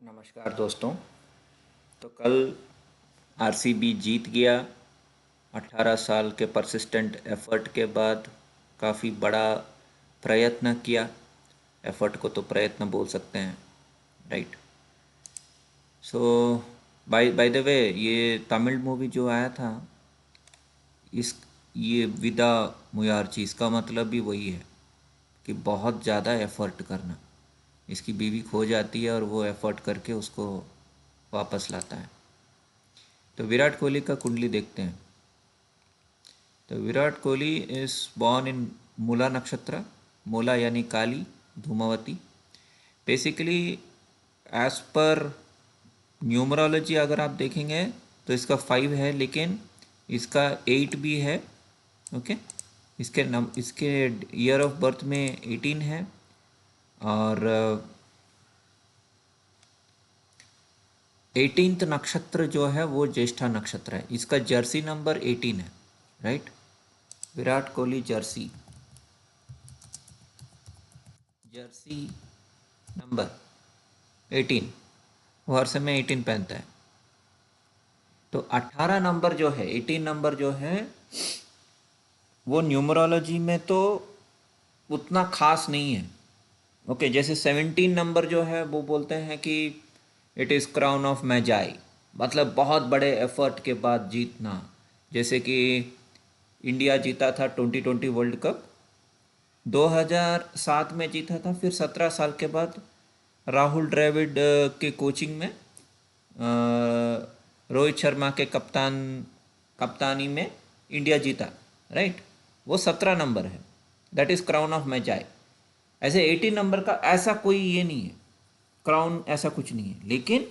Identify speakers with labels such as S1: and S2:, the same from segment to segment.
S1: नमस्कार दोस्तों। तो कल आरसीबी जीत गया। 18 साल के परसिस्टेंट एफर्ट के बाद काफ़ी बड़ा प्रयत्न किया। एफर्ट को तो प्रयत्न बोल सकते हैं, right. So bye by the way, ये तमिल मूवी जो आया था, इस ये विदा मुयार्ची, इसका मतलब भी वही है कि बहुत ज़्यादा एफर्ट करना। इसकी बीवी खो जाती है और वो एफर्ट करके उसको वापस लाता है। तो विराट कोहली का कुंडली देखते हैं। तो Virat Kohli is born in Mula nakshatra. Mula यानी Kali, Dhumavati. Basically as per numerology अगर आप देखेंगे तो इसका 5 है, लेकिन इसका 8 भी है। ओके, इसके ईयर ऑफ बर्थ में 18 है। और 18th नक्षत्र जो है वो ज्येष्ठा नक्षत्र है। इसका जर्सी नंबर 18 है, right. Virat Kohli Jersey Jersey number 18, वो हर समय 18 पहनता है। तो 18 नंबर जो है, 18 नंबर जो है, वो न्यूमरोलॉजी में तो उतना खास नहीं है। ओके, जैसे 17 नंबर जो है वो बोलते हैं कि इट इज़ क्राउन ऑफ मैजाई, मतलब बहुत बड़े एफर्ट के बाद जीतना। जैसे कि इंडिया जीता था 2020 वर्ल्ड कप, 2007 में जीता था। फिर 17 साल के बाद राहुल द्रविड़ के कोचिंग में रोहित शर्मा के कप्तानी में इंडिया जीता, राइट। वो 17 नंबर है, दैट इज़ क्राउन ऑफ मैजाई। ऐसे 18 नंबर का ऐसा कोई ये नहीं है, क्राउन ऐसा कुछ नहीं है। लेकिन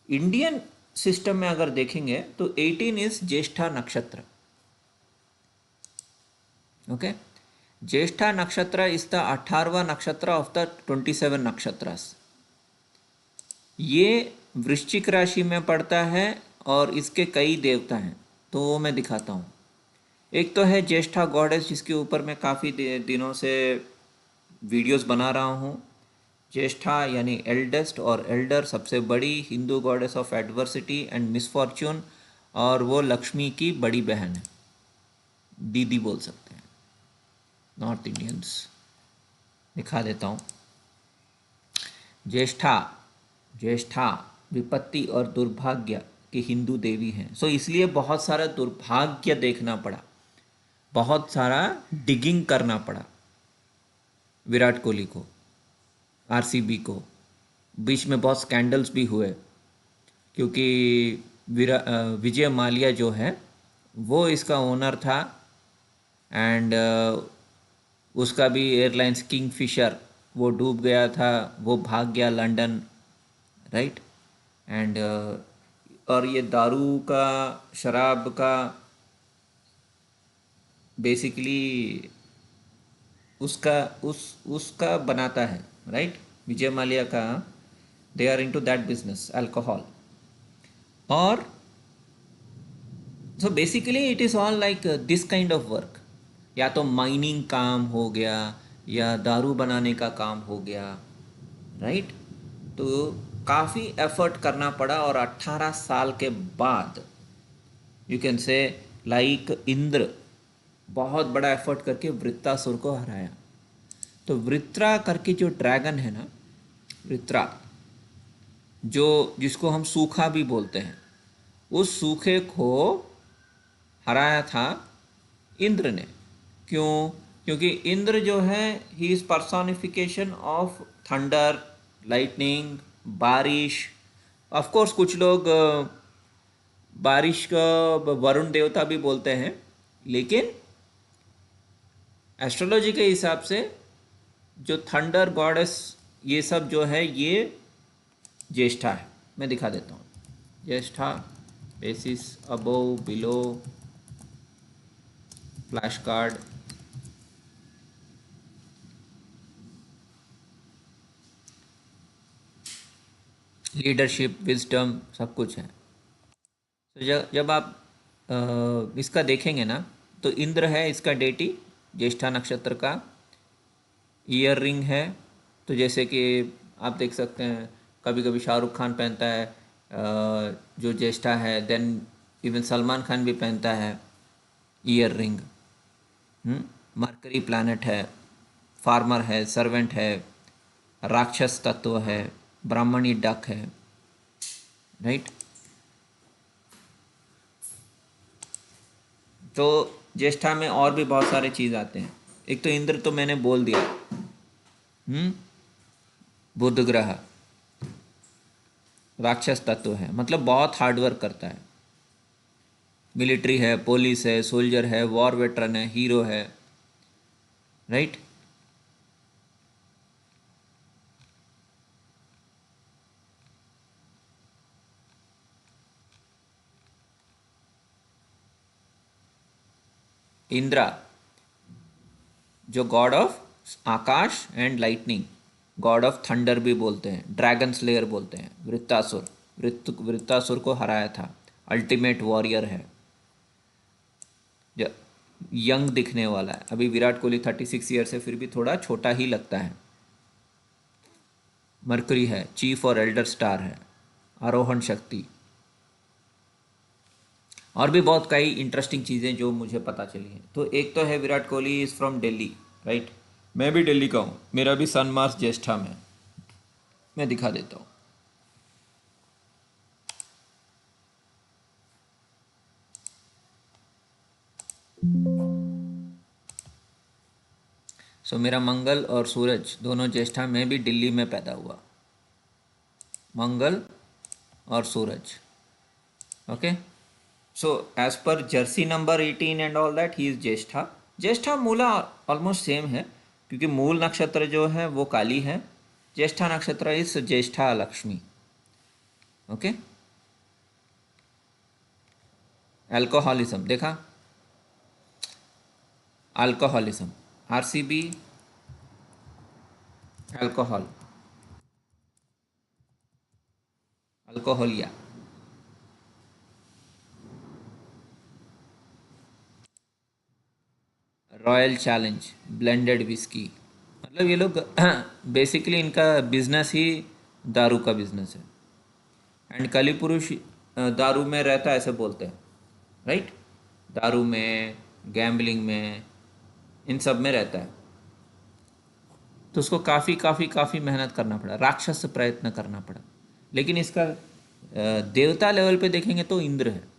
S1: इंडियन सिस्टम में अगर देखेंगे तो 18 इज ज्येष्ठा नक्षत्र। Okay, Jyeshtha nakshatra is the 18वां नक्षत्र ऑफ द 27 नक्षत्रस। ये वृश्चिक राशि में पड़ता है और इसके कई देवता हैं, तो वो मैं दिखाता हूँ। एक तो है ज्येष्ठा गॉडेस, जिसके ऊपर मैं काफ़ी दिनों से वीडियोस बना रहा हूँ। ज्येष्ठा यानी एल्डेस्ट, और एल्डर सबसे बड़ी Hindu goddess of adversity and misfortune, और वो लक्ष्मी की बड़ी बहन है, दीदी बोल सकते हैं नॉर्थ इंडियंस। दिखा देता हूँ। ज्येष्ठा ज्येष्ठा विपत्ति और दुर्भाग्य की हिंदू देवी हैं। सो इसलिए बहुत सारा दुर्भाग्य देखना पड़ा, बहुत सारा डिगिंग करना पड़ा विराट कोहली को, आरसीबी को। बीच में बहुत स्कैंडल्स भी हुए, क्योंकि विजय माल्या जो है वो इसका ओनर था। एंड उसका भी एयरलाइंस किंगफिशर वो डूब गया था, वो भाग गया लंदन, राइट। एंड और ये दारू का, शराब का बेसिकली उसका उसका बनाता है, राइट। विजय माल्या का, they are into that business, alcohol. और so basically it is all like this kind of work. या तो माइनिंग काम हो गया, या दारू बनाने का काम हो गया, राइट। तो काफ़ी एफर्ट करना पड़ा, और 18 साल के बाद you can say like Indra बहुत बड़ा एफर्ट करके वृत्तासुर को हराया। तो वृत्रा करके जो ड्रैगन है ना, वृत्रा, जो जिसको हम सूखा भी बोलते हैं, उस सूखे को हराया था इंद्र ने। क्यों? क्योंकि इंद्र जो है, he is personification of thunder, lightning, बारिश। ऑफ कोर्स कुछ लोग बारिश का वरुण देवता भी बोलते हैं, लेकिन एस्ट्रोलॉजी के हिसाब से जो थंडर गॉडेस, ये सब जो है, ये ज्येष्ठा है। मैं दिखा देता हूँ। Jyeshtha basis, above, below, flash card. Leadership, wisdom, सब कुछ है। तो जब आप इसका देखेंगे ना, तो इंद्र है इसका डेटी, ज्येष्ठा नक्षत्र का। ईयर रिंग है, तो जैसे कि आप देख सकते हैं कभी कभी शाहरुख खान पहनता है जो ज्येष्ठा है। देन इवन सलमान खान भी पहनता है ईयर रिंग। मरकरी प्लैनेट है, फार्मर है, सर्वेंट है, राक्षस तत्व है, ब्राह्मणी डक है, राइट। तो ज्येष्ठा में और भी बहुत सारे चीज़ आते हैं। एक तो इंद्र तो मैंने बोल दिया। बुध ग्रह राक्षस तत्व है, मतलब बहुत हार्ड वर्क करता है। मिलिट्री है, पुलिस है, सोल्जर है, वॉर वेटरन है, हीरो है, राइट। इंद्रा जो God of Akash and lightning, God of thunder भी बोलते हैं, ड्रैगन स्लेयर बोलते हैं। वृत्तासुर, वृत्तासुर को हराया था। अल्टीमेट वॉरियर है, जो यंग दिखने वाला है। अभी विराट कोहली 36 ईयर से फिर भी थोड़ा छोटा ही लगता है। मरकरी है, चीफ और एल्डर स्टार है, आरोहण शक्ति। और भी बहुत कई इंटरेस्टिंग चीज़ें जो मुझे पता चली हैं। तो एक तो है Virat Kohli is from Delhi, right. मैं भी दिल्ली का हूँ, मेरा भी सन मार्स ज्येष्ठा में। मैं दिखा देता हूँ। सो मेरा मंगल और सूरज दोनों ज्येष्ठा में भी दिल्ली में पैदा हुआ। मंगल और सूरज, okay. So as per jersey number 18 and all that he is Jyeshtha. Jyeshtha Mula almost same है, क्योंकि मूल नक्षत्र जो है वो काली है। Jyeshtha nakshatra is Jyeshtha Lakshmi, okay. Alcoholism देखा, अल्कोहलिज्म, आरसीबी अल्कोहल, अल्कोहलिया। Royal challenge blended whisky. मतलब ये लोग बेसिकली इनका बिजनेस ही दारू का बिजनेस है। एंड कली पुरुष दारू में रहता है ऐसे बोलते हैं, राइट। दारू में, गैम्बलिंग में, इन सब में रहता है। तो उसको काफ़ी काफ़ी काफ़ी मेहनत करना पड़ा, राक्षस से प्रयत्न करना पड़ा। लेकिन इसका देवता लेवल पे देखेंगे तो इंद्र है,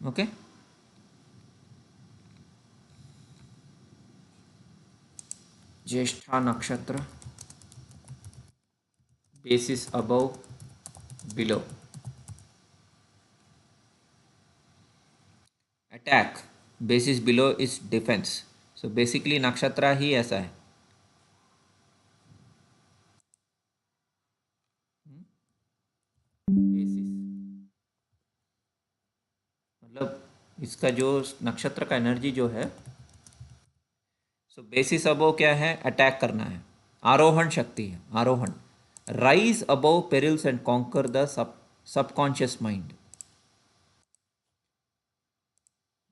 S1: ओके। ज्येष्ठा नक्षत्र, basis above below, attack basis below is defence. So basically नक्षत्र ही ऐसा है। बेसिस मतलब इसका जो नक्षत्र का एनर्जी जो है। सो बेसिस अबव क्या है, अटैक करना है। आरोहण शक्ति है, आरोहण। Rise above perils and conquer the subconscious mind,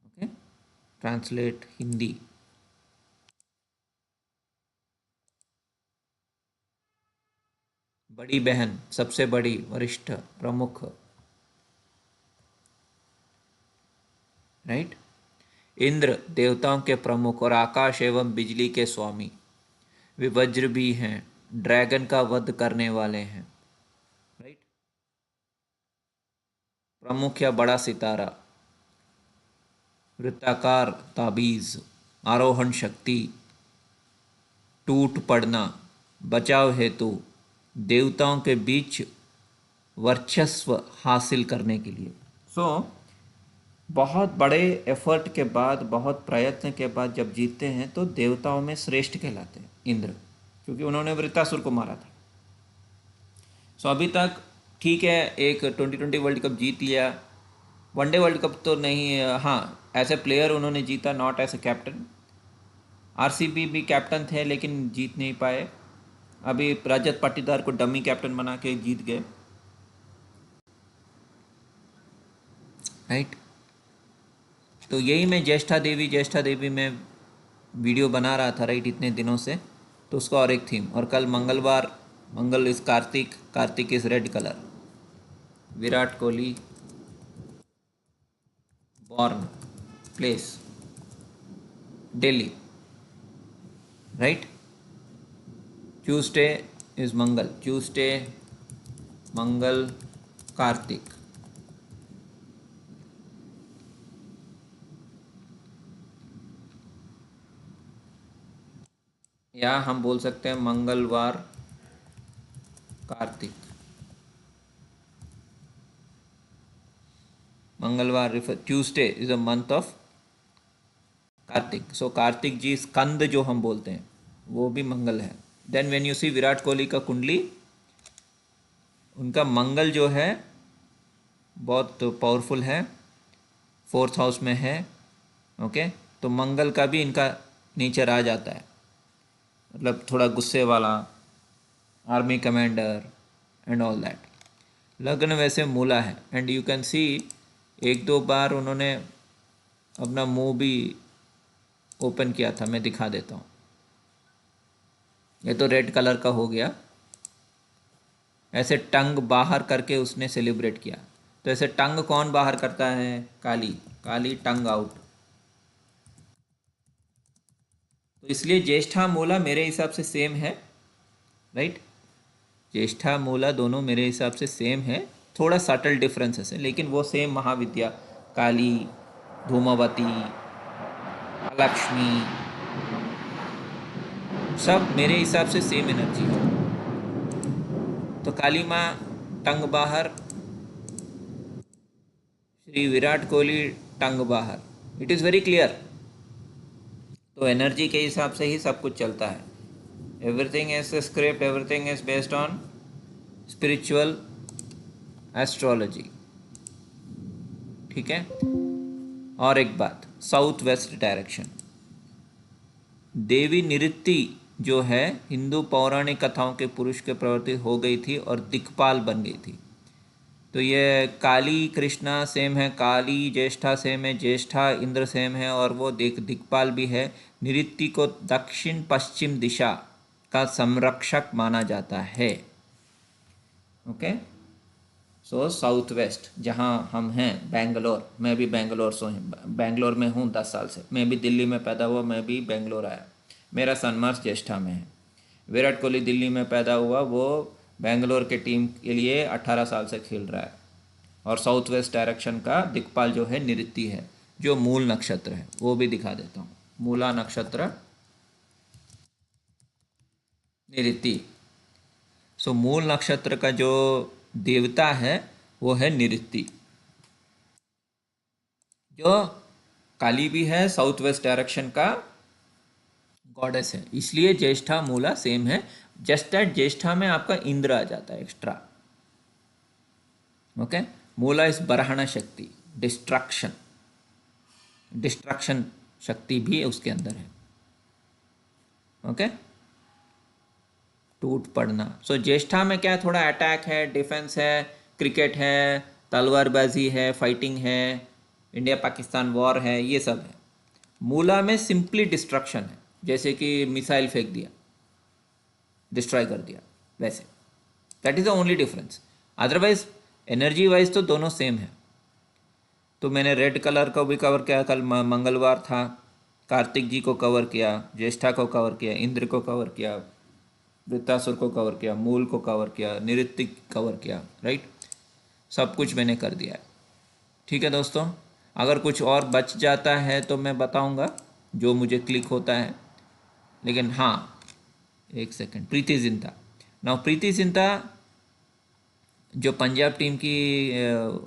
S1: okay. Translate Hindi. बड़ी बहन, सबसे बड़ी, वरिष्ठ, प्रमुख, राइट। इंद्र देवताओं के प्रमुख और आकाश एवं बिजली के स्वामी। वे वज्र भी हैं, ड्रैगन का वध करने वाले हैं, राइट। प्रमुख या बड़ा सितारा, वृत्ताकार ताबीज, आरोहण शक्ति, टूट पड़ना, बचाव हेतु, देवताओं के बीच वर्चस्व हासिल करने के लिए। बहुत बड़े एफर्ट के बाद, बहुत प्रयत्न के बाद जब जीतते हैं तो देवताओं में श्रेष्ठ कहलाते हैं इंद्र, क्योंकि उन्होंने वृत्तासुर को मारा था। अभी तक ठीक है, एक 2020 वर्ल्ड कप जीत लिया। वनडे वर्ल्ड कप तो नहीं, हाँ एज ए प्लेयर उन्होंने जीता, not as a captain. RCB भी कैप्टन थे लेकिन जीत नहीं पाए। अभी रजत पाटीदार को डमी कैप्टन बना के जीत गए, राइट। तो यही मैं ज्येष्ठा देवी में वीडियो बना रहा था, राइट, इतने दिनों से। तो उसका और एक थीम। और कल मंगलवार, Mangal is Kartik, Kartik is red colour. Virat Kohli born place Delhi, right. Tuesday is Mangal, Tuesday Mangal Kartik. या हम बोल सकते हैं मंगलवार कार्तिक। मंगलवार refer, Tuesday is a month of Kartik. So Kartik ji Skanda जो हम बोलते हैं वो भी मंगल है। Then when you see Virat Kohli का कुंडली, उनका मंगल जो है बहुत पावरफुल है, फोर्थ हाउस में है। ओके, तो मंगल का भी इनका नेचर आ जाता है, मतलब थोड़ा गुस्से वाला, army commander and all that. लग्न वैसे मूला है, एंड यू कैन सी एक दो बार उन्होंने अपना मुंह भी ओपन किया था। मैं दिखा देता हूँ। ये तो रेड कलर का हो गया, ऐसे टंग बाहर करके उसने सेलिब्रेट किया। तो ऐसे टंग कौन बाहर करता है? काली, काली टंग आउट। तो इसलिए ज्येष्ठा मूला मेरे हिसाब से सेम है, राइट। ज्येष्ठा मूला दोनों मेरे हिसाब से सेम है, थोड़ा सटल डिफरेंसेस है, लेकिन वो सेम महाविद्या, काली, धूमावती, लक्ष्मी, सब मेरे हिसाब से सेम एनर्जी है। तो काली माँ टंग बाहर, श्री विराट कोहली टंग बाहर। It is very clear. तो एनर्जी के हिसाब से ही सब कुछ चलता है। Everything is script, everything is based on spiritual astrology, ठीक है। और एक बात, साउथ वेस्ट डायरेक्शन, देवी निऋति जो है हिंदू पौराणिक कथाओं के पुरुष के प्रवृत्ति हो गई थी और दिक्पाल बन गई थी। तो ये काली कृष्णा सेम है, काली ज्येष्ठा सेम है, ज्येष्ठा इंद्र सेम है, और वो दिक्पाल भी है। निऋति को दक्षिण पश्चिम दिशा का संरक्षक माना जाता है। ओके, सो साउथ वेस्ट जहाँ हम हैं, बेंगलोर, मैं भी बेंगलोर बेंगलोर में हूँ 10 साल से। मैं भी दिल्ली में पैदा हुआ, मैं भी बेंगलोर आया। मेरा सनमार्स ज्येष्ठा में है। विराट कोहली दिल्ली में पैदा हुआ, वो बेंगलोर के टीम के लिए 18 साल से खेल रहा है। और साउथ वेस्ट डायरेक्शन का दिक्पाल जो है निऋति है, जो मूल नक्षत्र है। वो भी दिखा देता हूँ। मूला नक्षत्र निऋति। सो मूल नक्षत्र का जो देवता है वो है निऋति, जो काली भी है, साउथ वेस्ट डायरेक्शन का गॉडेस है। इसलिए ज्येष्ठा मूला सेम है। जस्ट दैट ज्येष्ठा में आपका इंद्र आ जाता है एक्स्ट्रा। ओके, मूला इज बरहना शक्ति, डिस्ट्रक्शन, डिस्ट्रक्शन शक्ति भी उसके अंदर है। ओके, टूट पड़ना। सो ज्येष्ठा में क्या, थोड़ा अटैक है, डिफेंस है, क्रिकेट है, तलवारबाजी है, फाइटिंग है, इंडिया पाकिस्तान वॉर है, ये सब है। मूला में सिंपली डिस्ट्रक्शन है, जैसे कि मिसाइल फेंक दिया, डिस्ट्रॉय कर दिया, वैसे। That is the only difference. Otherwise energy wise तो दोनों सेम है। तो मैंने रेड कलर को भी कवर किया, कल मंगलवार था, कार्तिक जी को कवर किया, ज्येष्ठा को कवर किया, इंद्र को कवर किया, वृत्तासुर को कवर किया, मूल को कवर किया, निऋत्ति कवर किया, राइट। सब कुछ मैंने कर दिया है, ठीक है दोस्तों। अगर कुछ और बच जाता है तो मैं बताऊंगा, जो मुझे क्लिक होता है। लेकिन हाँ, एक सेकंड, प्रीति जिंटा। नाउ प्रीति जिंटा जो पंजाब टीम की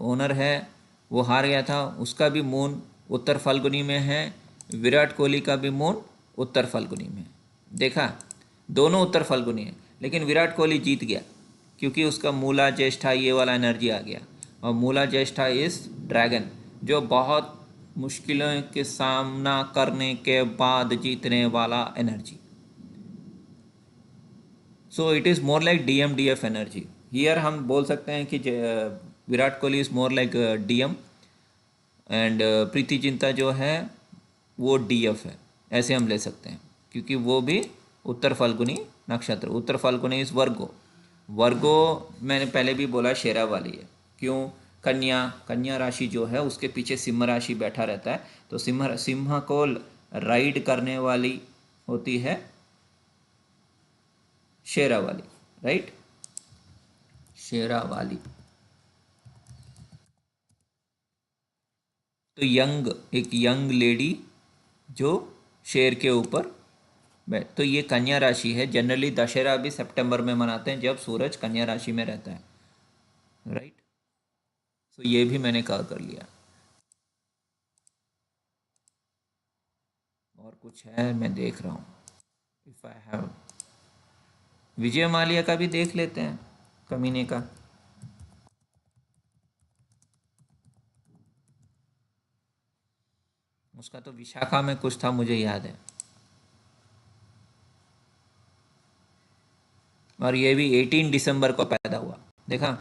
S1: ओनर है, वो हार गया था। उसका भी मून उत्तर फाल्गुनी में है, विराट कोहली का भी मून उत्तर फाल्गुनी में है। देखा, दोनों उत्तर फाल्गुनी है, लेकिन विराट कोहली जीत गया क्योंकि उसका मूला ज्येष्ठा ये वाला एनर्जी आ गया। और मूला ज्येष्ठा इस ड्रैगन, जो बहुत मुश्किलों के सामना करने के बाद जीतने वाला energy. So it is more like DMDF energy. Here हम बोल सकते हैं कि Virat Kohli is more like DM, and Preity Zinta जो है वो DF है, ऐसे हम ले सकते हैं, क्योंकि वो भी उत्तर फाल्गुनी नक्षत्र। उत्तर फाल्गुनी इस वर्गो। वर्गो मैंने पहले भी बोला शेरा वाली है। क्यों? कन्या, कन्या राशि जो है उसके पीछे सिंह राशि बैठा रहता है, तो सिंह को राइड करने वाली होती है शेरा वाली, राइट, शेरा वाली। तो एक यंग लेडी जो शेर के ऊपर तो ये कन्या राशि है। जनरली दशहरा भी सितंबर में मनाते हैं जब सूरज कन्या राशि में रहता है, राइट। तो ये भी मैंने कहा कर लिया। और कुछ है मैं देख रहा हूँ, इफ आई हैव। विजय माल्या का भी देख लेते हैं, कमीने का। उसका तो विशाखा में कुछ था, मुझे याद है। और ये भी 18 दिसंबर को पैदा हुआ, देखा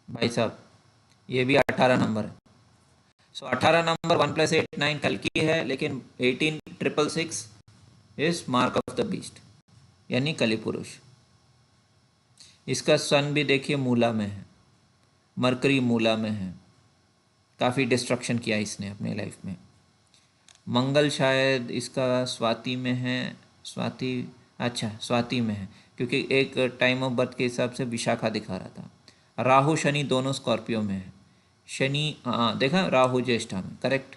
S1: भाई साहब, ये भी 18 नंबर है। सो 18 नंबर 1 + 8 9 कल की है, लेकिन 18,666 is mark of the beast, यानी कली पुरुष। इसका सन भी देखिए मूला में है, मरकरी मूला में है। काफ़ी डिस्ट्रक्शन किया इसने अपने लाइफ में। मंगल शायद इसका स्वाति में है, स्वाति, अच्छा स्वाति में है, क्योंकि एक टाइम ऑफ बर्थ के हिसाब से विशाखा दिखा रहा था। राहु शनि दोनों स्कॉर्पियो में है। शनि, हाँ देखा, राहु ज्येष्ठा में, करेक्ट,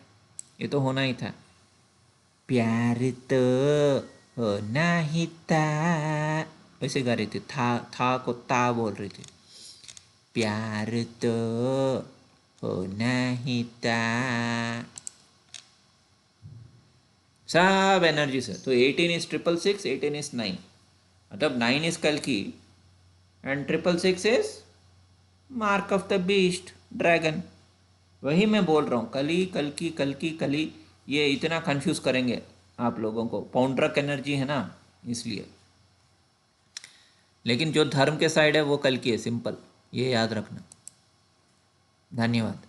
S1: ये तो होना ही था। प्यार तो होना ही था, वैसे गा रही थी, था को ता बोल रही थी। प्यार तो होना ही था। सब एनर्जी से। तो 18 इज 666, 18 इज 9, मतलब 9 इज कल की and 666 is mark of the beast, dragon. वही मैं बोल रहा हूँ, कली कल की कल की कली, ये इतना कंफ्यूज करेंगे आप लोगों को। पौंड्रक एनर्जी है ना, इसलिए। लेकिन जो धर्म के साइड है वो कल की है, सिंपल, ये याद रखना। धन्यवाद।